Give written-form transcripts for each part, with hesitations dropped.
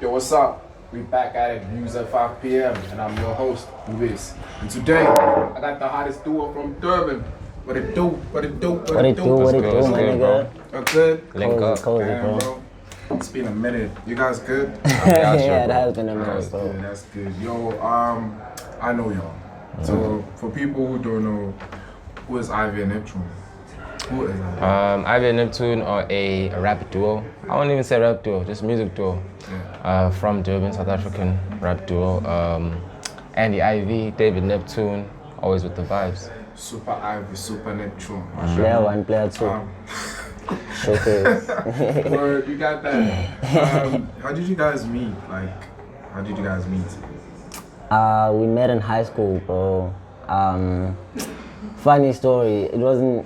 Yo, what's up? We back at it, views at 5 p.m. and I'm your host, BHUBESI. And today, I got the hottest duo from Durban. What it do, my nigga? You good? Link up. Cozy, Damn, bro. It's been a minute. You guys good? Yeah, it has been a minute, bro. Good, that's good. Yo, I know y'all. So, for people who don't know, who is IV and Neptune? Who is that? IV and Neptune are a rap duo. I won't even say rap duo, just music duo. Yeah. From Durban, South African rap duo. Andy IV, David Neptune, always with the vibes. Super IV, Super Neptune. Player 1, player 2. Showcase. Word, you got that. How did you guys meet? How did you guys meet? We met in high school, bro. Funny story, it wasn't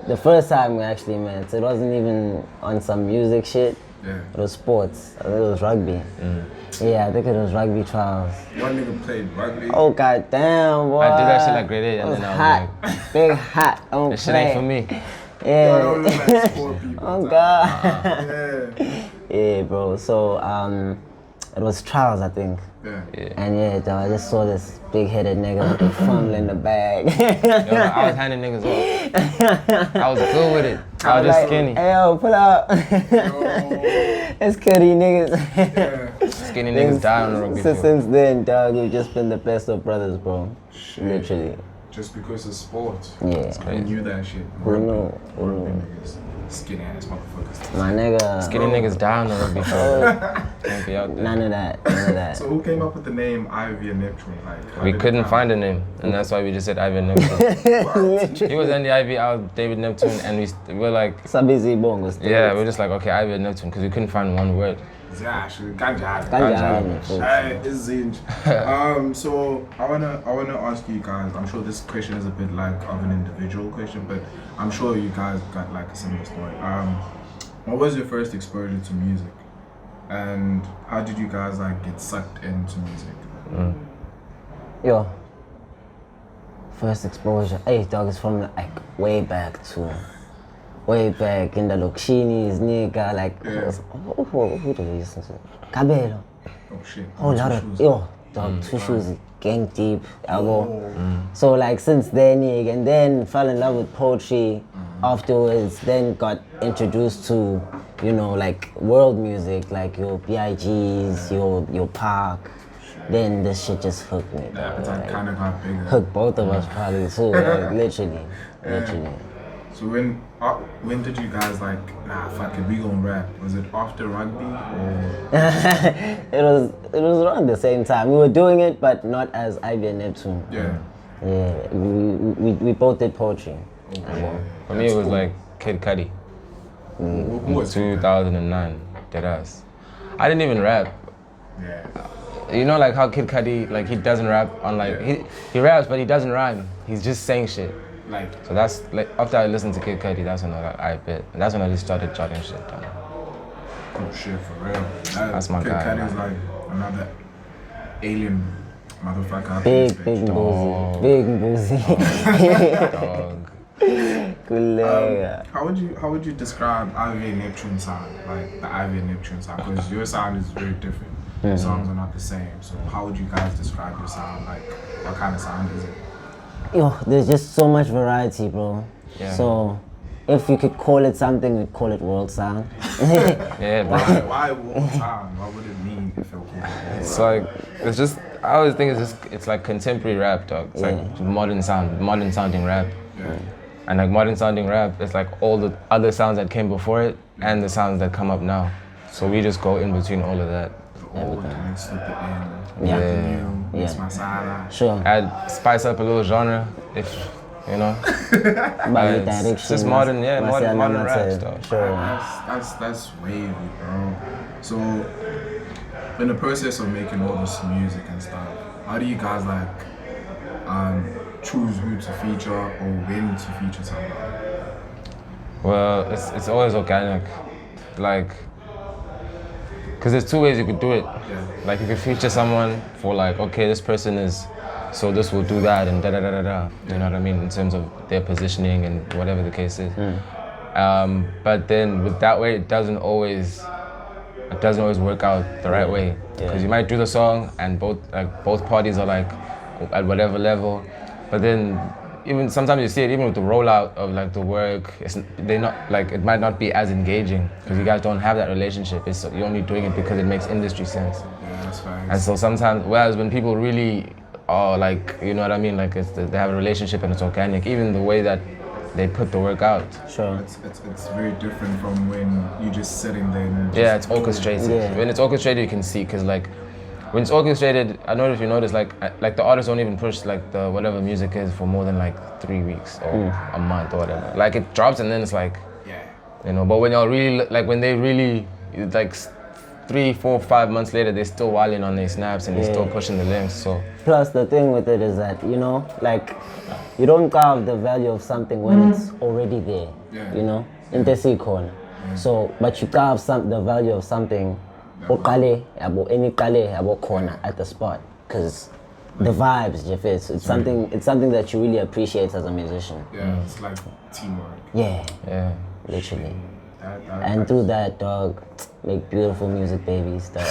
the first time we actually met. It wasn't even on some music shit. Yeah. It was sports. I think it was rugby. Yeah, I think it was rugby trials. One nigga played rugby. Oh, goddamn, boy. I did that shit like grade 8 and was then I hot. was like, Big hot. Don't this shit ain't for me. Yeah. Y'all don't look like sport people. Oh, God. Yeah. Yeah, bro. So, it was trials, I think. Yeah. And yeah, dog, I just saw this big-headed nigga fumbling the bag. Yo, I was handing niggas off. I was good with it. I was just like, skinny. Hey, yo, pull up. It's kitty niggas. Yeah. Skinny niggas die on the rugby field. Since then, dog, we've just been the best of brothers, bro. Shit. Literally. Just because of sports. Yeah. I knew that shit. Who knew? Rugby niggas. Skinny ass motherfuckers. My nigga. Skinny niggas die on the rugby field. Can't be out there. None of that. So who came up with the name IV and Neptune? How We did it couldn't come? find a name, and that's why we just said IV and Neptune. He was Andy IV, I was David Neptune, and we were like, Sabizi Bongos. yeah, we're just like, okay, IV and Neptune, because we couldn't find one word. Yeah, actually, ganja. Ganja. It's zinj. So I wanna ask you guys. I'm sure this question is a bit like of an individual question, but I'm sure you guys got like a similar story. What was your first exposure to music, and how did you guys like get sucked into music? Yo. First exposure. Hey, dog, it's from like way back in the Lokshinis, nigga, like, Yeah. who do we listen to? Cabello. Oh shit. Oh, lot Two of, shoes. yo, dog, Two Shoes, Gang Deep, Elbow. So, like, since then, nigga, and then fell in love with poetry afterwards, then got introduced to, you know, like, world music, like your B.I.G.'s, your Park. Then this shit just hooked me, The dog. appetite Like, kind of got bigger. hooked both of us probably too, like, literally. So when did you guys like, nah, fuck it, we gon' rap? Was it after rugby or? It was around the same time. We were doing it, but not as IV and Neptune. Yeah. Yeah, we both did poetry. Okay. For me, it was like Kid Cudi. Who was 2009, deadass. I didn't even rap. Yeah. You know, like how Kid Cudi, like he doesn't rap on like, he raps, but he doesn't rhyme. He's just saying shit. Like. So that's like, after I listened to Kid Cudi, that's when I bit. And that's when I just started jotting shit down. Oh shit, for real. That's my Kid guy, Cudi is man. like another alien motherfucker. Big Dog. boozy. Dog. Kulega. How would you describe IV and Neptune sound? Like the IV and Neptune sound, because your sound is very different. The songs are not the same. So how would you guys describe your sound? Like what kind of sound is it? Yo, there's just so much variety, bro. Yeah. So, if you could call it something, we'd call it world sound. Yeah, bro. Why world sound? What would it mean if it was It's like, it's just, I always think it's like contemporary rap, dog. It's like modern sounding rap. Yeah. And like modern sounding rap, it's like all the other sounds that came before it and the sounds that come up now. So we just go in between all of that. The old mixed with the in. Yeah. The new, mix Yeah. masala. Sure. Add, spice up a little genre, if, you know. By It's just modern rap stuff. Sure. That's wavy, bro. So, in the process of making all this music and stuff, how do you guys like choose who to feature or when to feature someone? Well, it's always organic, like, because there's two ways you could do it. Yeah. Like you could feature someone for like, okay, this person is, so this will do that and da da da da da. You know what I mean? In terms of their positioning and whatever the case is. But then with that way, it doesn't always it doesn't always work out the right way. Because you might do the song and both parties are like at whatever level, but then even sometimes you see it even with the rollout of like the work, they're not like, it might not be as engaging because you guys don't have that relationship. You're only doing it because it makes industry sense. Yeah, that's right. And so sometimes, whereas when people really are like, you know what I mean, like they have a relationship and it's organic, even the way that they put the work out. Sure. It's very different from when you're just sitting there and Yeah, it's orchestrated. Yeah. When it's orchestrated, you can see, because like when it's orchestrated, I don't know if you notice, like the artists don't even push like the whatever music is for more than like 3 weeks or a month or whatever. Like it drops and then it's like, you know. But when y'all really like, when they really like 3, 4, 5 months later, they're still wilding on their snaps and they're still pushing the links. So Plus the thing with it is that, you know, like you don't carve the value of something when it's already there. Yeah. You know, in the corner. So, but you carve the value of something corner at the spot, because the vibes, Jeff, it's something that you really appreciate as a musician. Yeah, it's like teamwork. Yeah, literally. And through that, dog, make beautiful music babies, dog.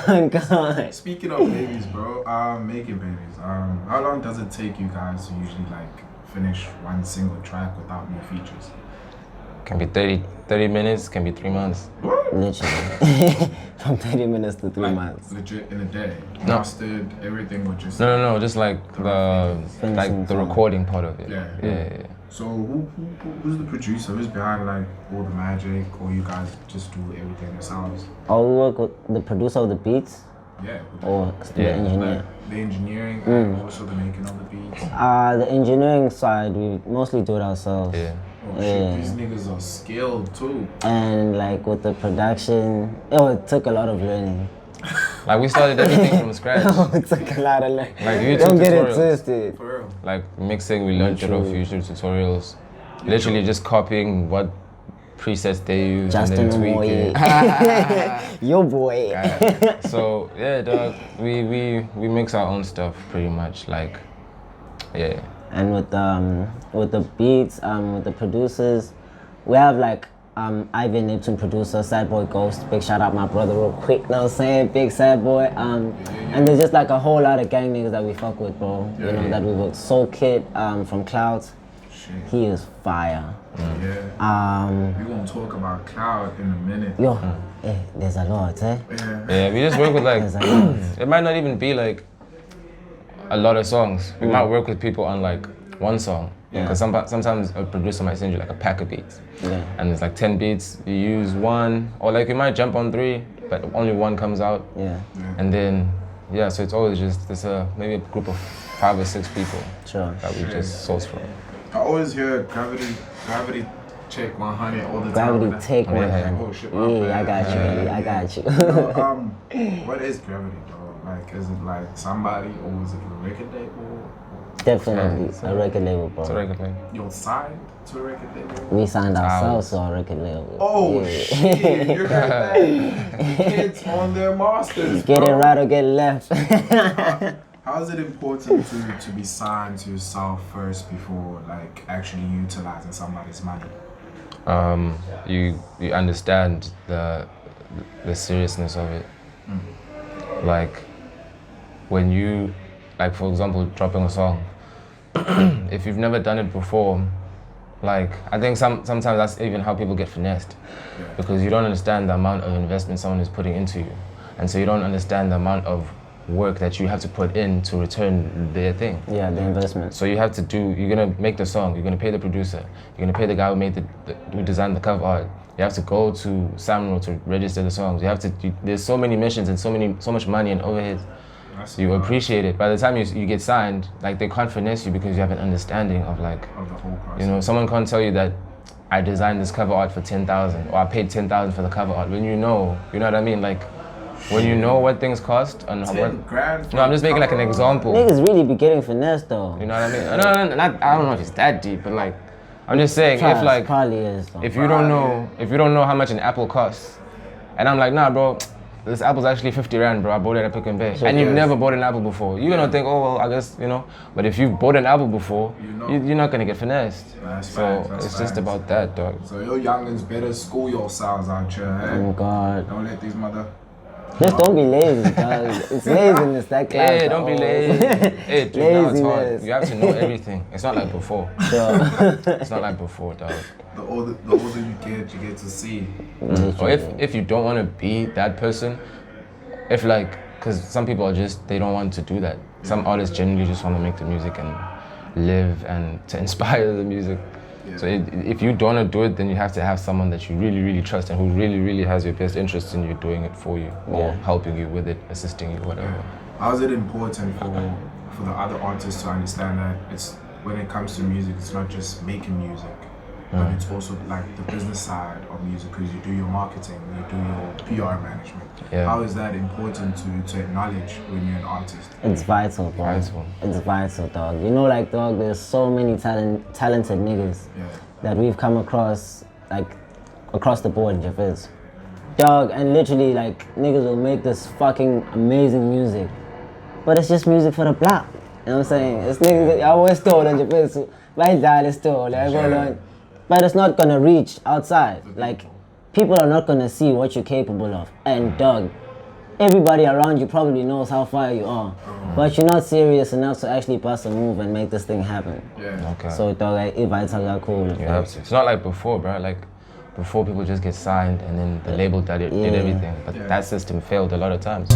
Oh God. Speaking of babies, bro, making babies. How long does it take you guys to usually like finish one single track without no features? can be 30 minutes, can be 3 months. Literally. From 30 minutes to 3 months. Legit in a day. No. Mastered, everything would just No, just like the recording part of it. Yeah. So who's the producer? Who's behind like all the magic, or you guys just do everything yourselves? I'll work with the producer of the beats. Yeah. Or the engineer. Like the engineering and also the making of the beats. The engineering side, we mostly do it ourselves. Yeah. Oh shit, these niggas are skilled too. And like with the production, it took a lot of learning. Like we started everything from scratch. It took a lot of learning. Like YouTube Don't get it tutorials. twisted. For real. Like mixing, we learned it off YouTube tutorials. Literally just copying what presets they use Justin and then tweak it. Your boy. So yeah, dog, we mix our own stuff pretty much. Like, yeah. And with the beats, with the producers, we have like IV and Neptune producer, Sad Boy Ghost. Big shout out my brother real quick, know what I'm saying? Big Sad Boy. And there's just like a whole lot of gang niggas that we fuck with, bro. You know, that we work. Soul Kid from Clouds. Shit. He is fire. Yeah. We're gonna talk about Cloud in a minute. Yo, there's a lot, eh? Yeah, we just work with like, There's a lot. it might not even be like a lot of songs. We might work with people on like one song. Because sometimes a producer might send you like a pack of beats. Yeah. And it's like 10 beats, you use one, or like you might jump on 3, but only one comes out. Yeah. And then, so it's always just, maybe a group of 5 or 6 people Sure. that we just source from. I always hear gravity check 100 all the Gravity time. take Yeah. 100. Oh shit, my Yeah, I bad. got you, baby. I got you. So, what is gravity, though? Like, is it like somebody, or is it a record label? Definitely a record label, bro. It's a record thing. You're signed to a record label? We signed ourselves to a record label. Oh Yeah. shit, you heard that? Kids on their masters, Get it bro. right or get left. How is it important to be signed to yourself first before like actually utilizing somebody's money? You understand the seriousness of it. Like when you, like for example, dropping a song, if you've never done it before, like I think sometimes that's even how people get finessed, because you don't understand the amount of investment someone is putting into you, and so you don't understand the amount of work that you have to put in to return their thing. Yeah, the investment. So you have to you're gonna make the song, you're gonna pay the producer, you're gonna pay the guy who made who designed the cover art. You have to go to Samro to register the songs. There's so many missions and so much money and overhead. You appreciate it. By the time you get signed, like they can't finesse you because you have an understanding of like, Of the whole process. you know, someone can't tell you that I designed this cover art for 10,000 or I paid 10,000 for the cover art. When you know what I mean? Like, when you know what things cost and 10 grand for No, I'm just making like an cover art? example. Niggas really be getting finesse though. You know what I mean? No, I don't know if it's that deep, but like, I'm just saying if like, Probably is though. if you don't know how much an apple costs, and I'm like, nah, bro, this apple's actually 50 rand, bro. I bought it at Pick and Pay. Sure, And you've yes. never bought an apple before. You're gonna think, oh, well, I guess, you know. But if you've bought an apple before, you're not gonna get finessed. That's So facts, that's it's just facts. about that, dog. So you youngins better school yourselves out here, eh? Oh God. Don't let these mother. Just don't be lazy, dog. It's laziness that class. Yeah, don't be lazy. Hey, dude, now it's hard. Laziness. You have to know everything. It's not like before. Sure. It's not like before, dog. The older you get to see. Or if you don't want to be that person, if like, because some people are just, they don't want to do that. Some artists genuinely just want to make the music and live and to inspire the music. Yeah. So if you don't want to do it, then you have to have someone that you really, really trust and who really, really has your best interest in you doing it for you or helping you with it, assisting you, whatever. How is it important for the other artists to understand that it's when it comes to music, it's not just making music, but it's also like the business side of music, because you do your marketing, you do your PR management. Yeah. How is that important to acknowledge when you're an artist? It's vital, bro. Vital. It's vital, dog. You know, like, dog, there's so many talented niggas that we've come across, like, across the board, Jafiz. Dog, and literally, like, niggas will make this fucking amazing music, but it's just music for the block. You know what I'm saying? It's niggas, I always told on Jafiz, my dad is still, but it's not gonna reach outside. Like, people are not gonna see what you're capable of. And dog, everybody around you probably knows how far you are, but you're not serious enough to actually bust a move and make this thing happen. Yeah. Okay. So dog, like, if I tell you cool, You have to. It's not like before, bro. Like before, people just get signed and then the label did everything. But that system failed a lot of times.